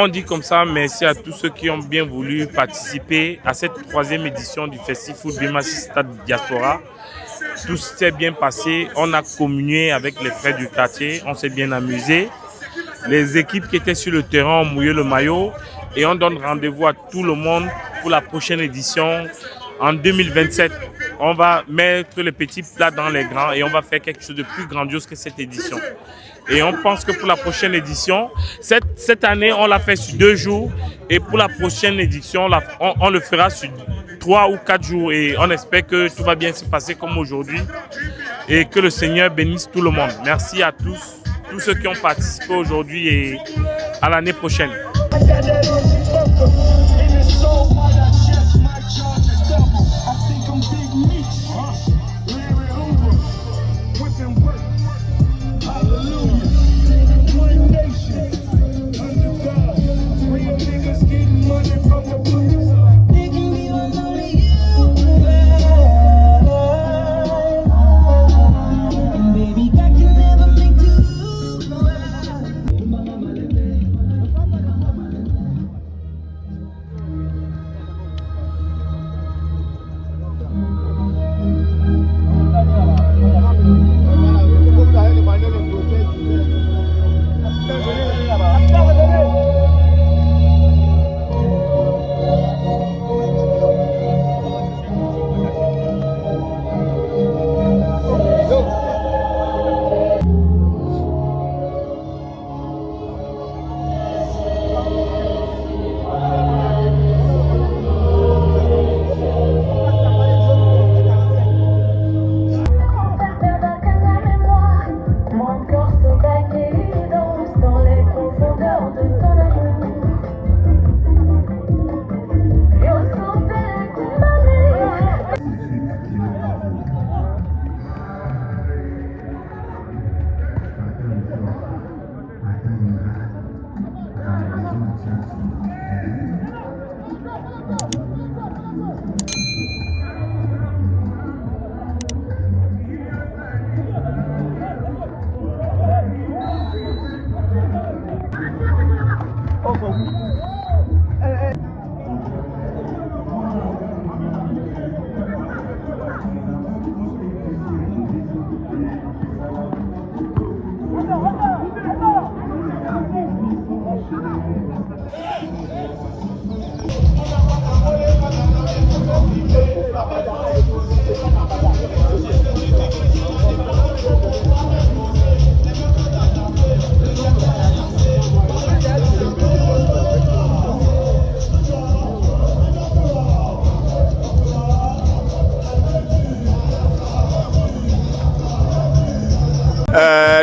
On dit comme ça, merci à tous ceux qui ont bien voulu participer à cette 3e édition du Festival Foot Bima Stade Diaspora. Tout s'est bien passé, on a communié avec les frères du quartier, on s'est bien amusé. Les équipes qui étaient sur le terrain ont mouillé le maillot et on donne rendez-vous à tout le monde pour la prochaine édition en 2027. On va mettre les petits plats dans les grands et on va faire quelque chose de plus grandiose que cette édition. Et on pense que pour la prochaine édition, cette année, on l'a fait sur 2 jours. Et pour la prochaine édition, on le fera sur 3 ou 4 jours. Et on espère que tout va bien se passer comme aujourd'hui. Et que le Seigneur bénisse tout le monde. Merci à tous ceux qui ont participé aujourd'hui et à l'année prochaine.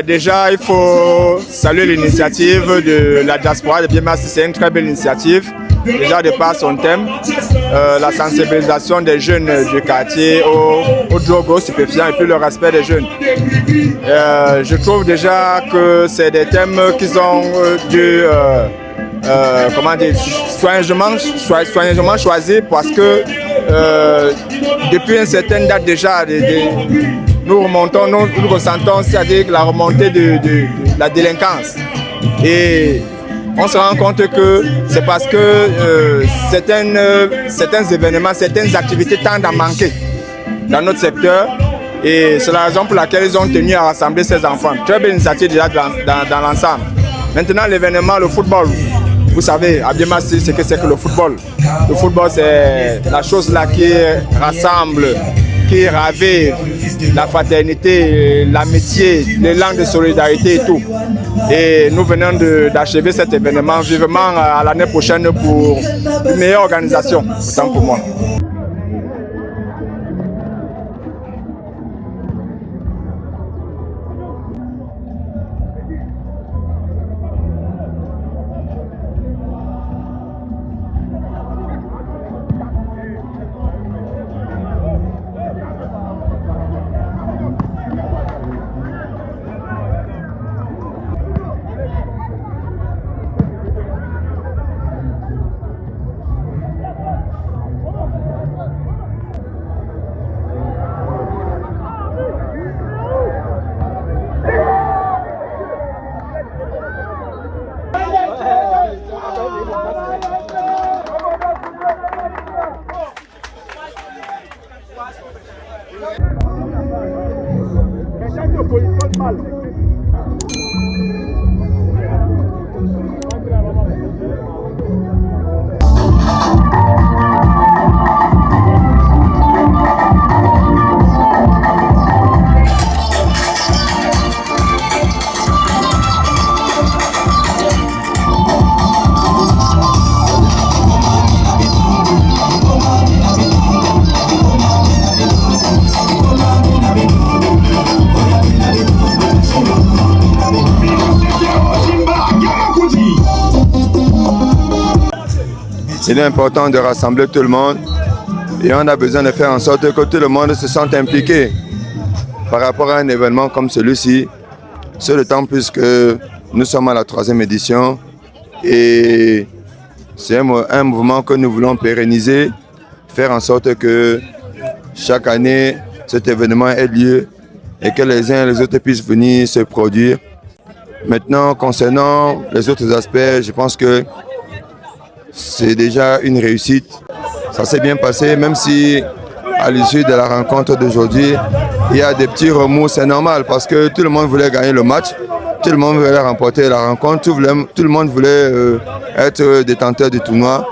Déjà, il faut saluer l'initiative de la diaspora de Bima. C'est une très belle initiative. Déjà, de par son thème, la sensibilisation des jeunes du quartier aux drogues, aux stupéfiants et puis le respect des jeunes. Je trouve déjà que c'est des thèmes qu'ils ont dû soigneusement choisis parce que depuis une certaine date déjà, nous ressentons, c'est-à-dire la remontée de la délinquance. Et on se rend compte que c'est parce que certains événements, certaines activités tendent à manquer dans notre secteur. Et c'est la raison pour laquelle ils ont tenu à rassembler ces enfants. Très belle initiative déjà dans l'ensemble. Maintenant, l'événement, le football. Vous savez, à Bima, ce que c'est que le football. Le football, c'est la chose là qui rassemble, qui ravive la fraternité, l'amitié, l'élan de solidarité et tout. Et nous venons d'achever cet événement vivement à l'année prochaine pour une meilleure organisation, autant pour moi. Il est important de rassembler tout le monde et on a besoin de faire en sorte que tout le monde se sente impliqué par rapport à un événement comme celui-ci, ce d'autant plus que nous sommes à la 3e édition et c'est un mouvement que nous voulons pérenniser, faire en sorte que chaque année cet événement ait lieu et que les uns et les autres puissent venir se produire. Maintenant, concernant les autres aspects, je pense que c'est déjà une réussite. Ça s'est bien passé, même si à l'issue de la rencontre d'aujourd'hui, il y a des petits remous, c'est normal parce que tout le monde voulait gagner le match, tout le monde voulait remporter la rencontre, tout le monde voulait être détenteur du tournoi.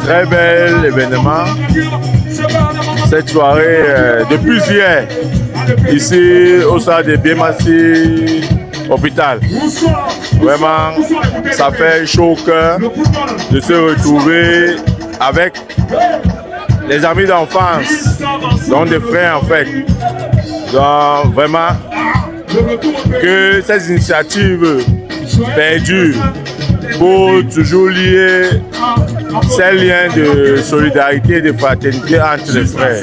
Très bel événement. Cette soirée, depuis hier, ici au stade de Biémassi Hôpital. Vraiment, ça fait chaud au cœur de se retrouver avec les amis d'enfance, donc des frères en fait. Donc vraiment, que ces initiatives perdurent pour toujours lier ces liens de solidarité et de fraternité entre les frères.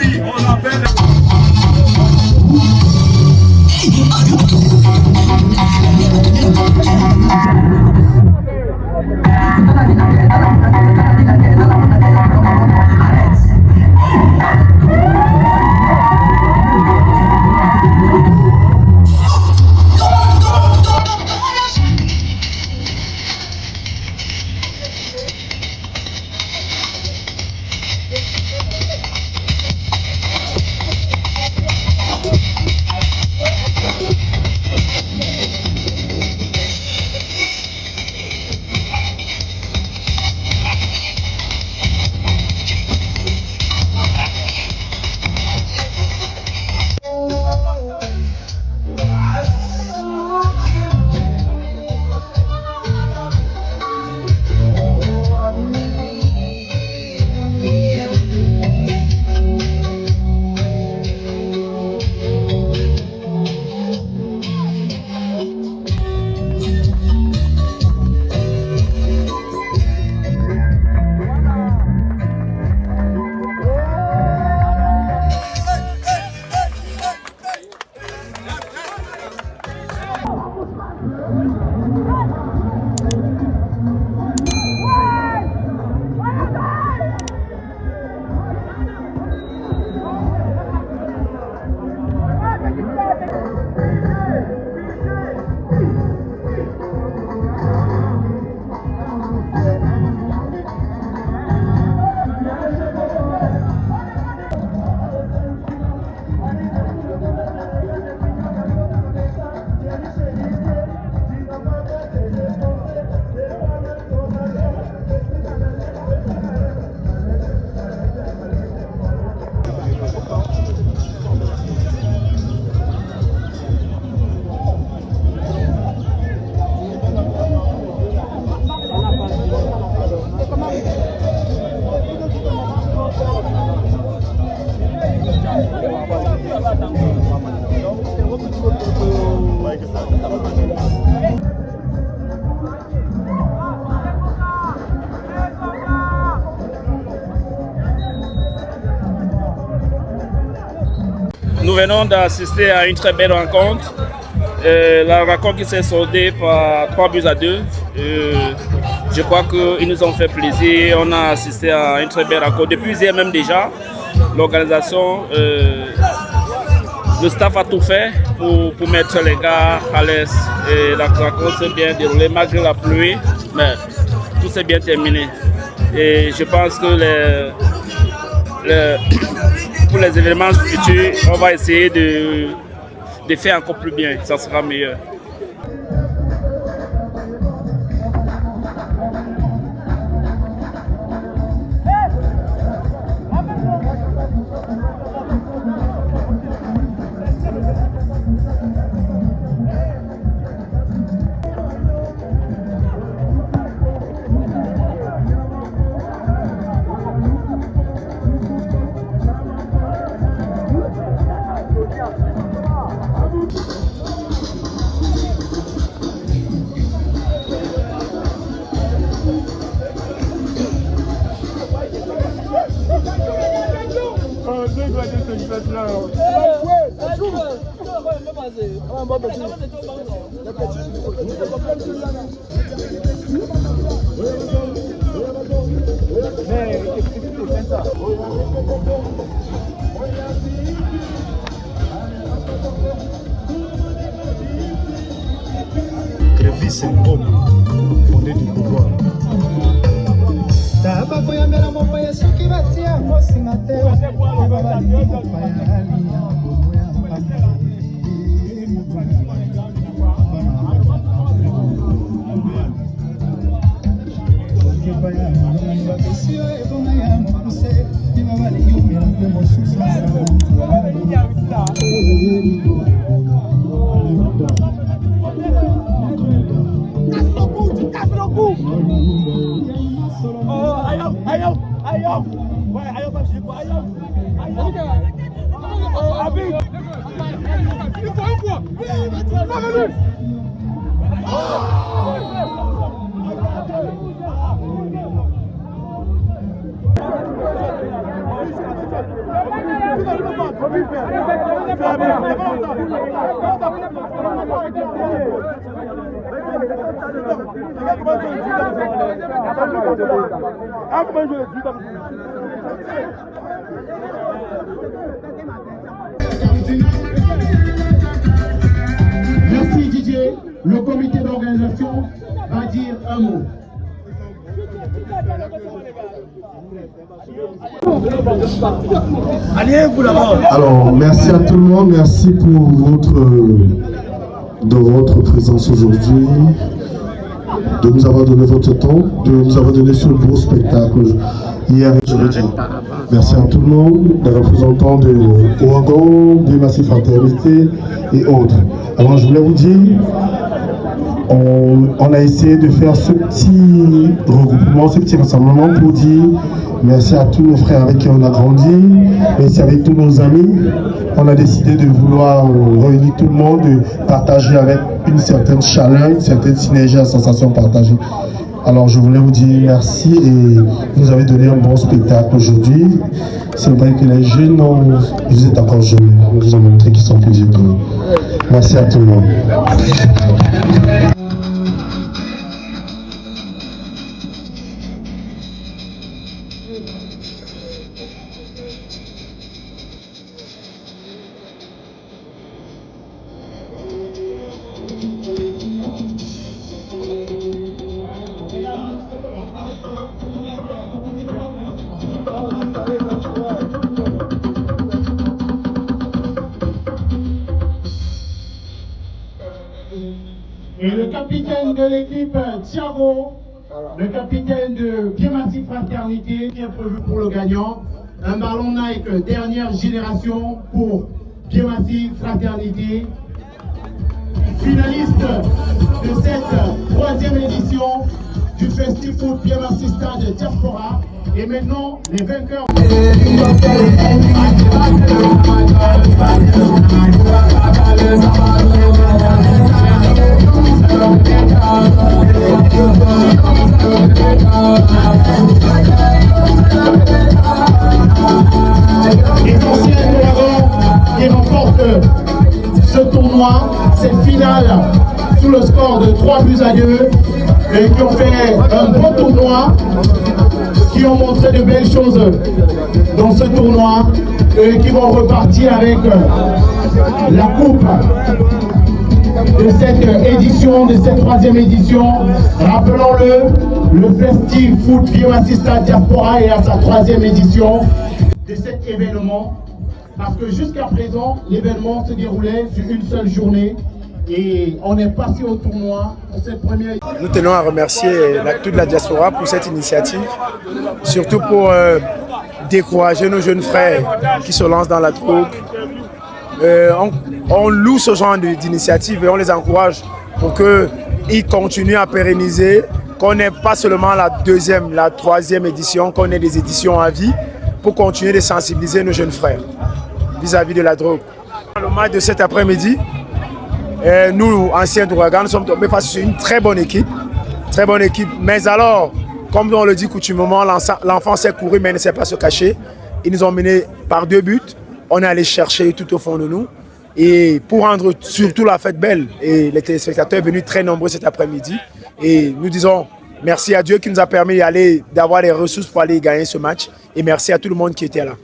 venons d'assister à une très belle rencontre. La rencontre qui s'est soldée par 3-2. Je crois qu'ils nous ont fait plaisir. On a assisté à une très belle rencontre. Depuis hier même déjà, l'organisation, le staff a tout fait pour mettre les gars à l'aise. Et la rencontre s'est bien déroulée malgré la pluie, mais tout s'est bien terminé. Et je pense que pour les événements futurs, on va essayer de faire encore plus bien, ça sera meilleur. Crépi, c'est homme, fondé du pouvoir. Merci Didier. Le comité d'organisation va dire un mot. Alors, merci à tout le monde, merci pour votre présence aujourd'hui, de nous avoir donné votre temps, de nous avoir donné ce beau spectacle hier et jeudi. Merci à tout le monde, les représentants de Ouagon, des Massifs Fraternité et autres. Alors, je voulais vous dire, on a essayé de faire ce petit regroupement, ce petit rassemblement pour dire merci à tous nos frères avec qui on a grandi, merci avec tous nos amis. On a décidé de vouloir réunir tout le monde, de partager avec une certaine chaleur, une certaine synergie, une sensation partagée. Alors je voulais vous dire merci et vous avez donné un bon spectacle aujourd'hui. C'est vrai que les jeunes, vous êtes encore jeunes, on vous a montré qu'ils sont plus vieux que nous. Merci à tout le monde. Et le capitaine de l'équipe, Thiago, le capitaine de Biémassi Fraternité, qui est prévu pour le gagnant. Un ballon Nike dernière génération pour Biémassi Fraternité. Finaliste de cette troisième édition du Festival Biémassi Stade Diaspora. Et maintenant, les vainqueurs. Essentiel de l'avant qui remporte tournoi, cette finale sous le score de 3-2 et qui ont fait un bon tournoi, qui ont montré de belles choses dans ce tournoi et qui vont repartir avec la coupe de cette édition, de cette 3e édition. Rappelons-le, le Festif Foot Bioassistant Diaspora est à sa 3e édition de cet événement, parce que jusqu'à présent, l'événement se déroulait sur une seule journée et on est passé au tournoi pour cette première. Nous tenons à remercier toute la diaspora pour cette initiative, surtout pour décourager nos jeunes frères qui se lancent dans la drogue. On loue ce genre d'initiative et on les encourage pour qu'ils continuent à pérenniser, qu'on n'ait pas seulement la 2e, la 3e édition, qu'on ait des éditions à vie pour continuer de sensibiliser nos jeunes frères vis-à-vis de la drogue. Dans le match de cet après-midi, nous, anciens d'Ouragan, nous sommes tombés face à une très bonne équipe. Mais alors, comme on le dit coutumément, l'enfant sait courir mais ne sait pas se cacher. Ils nous ont menés par 2 buts. On est allé chercher tout au fond de nous. Et pour rendre surtout la fête belle, et les téléspectateurs venus très nombreux cet après-midi. Et nous disons merci à Dieu qui nous a permis d'avoir les ressources pour aller gagner ce match. Et merci à tout le monde qui était là.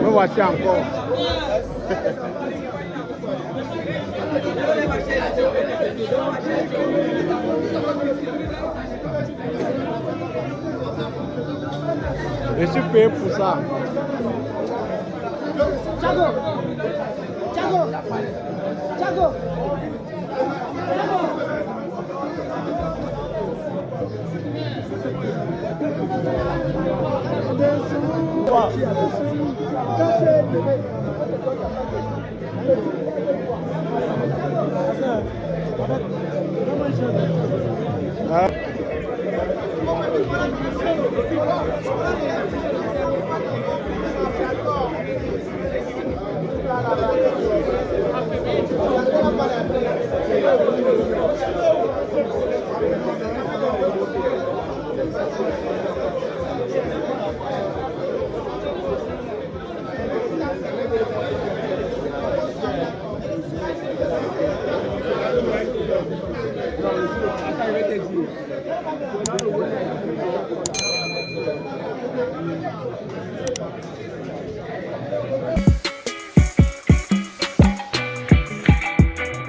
Me voici encore. Je suis payé pour ça. Thiago.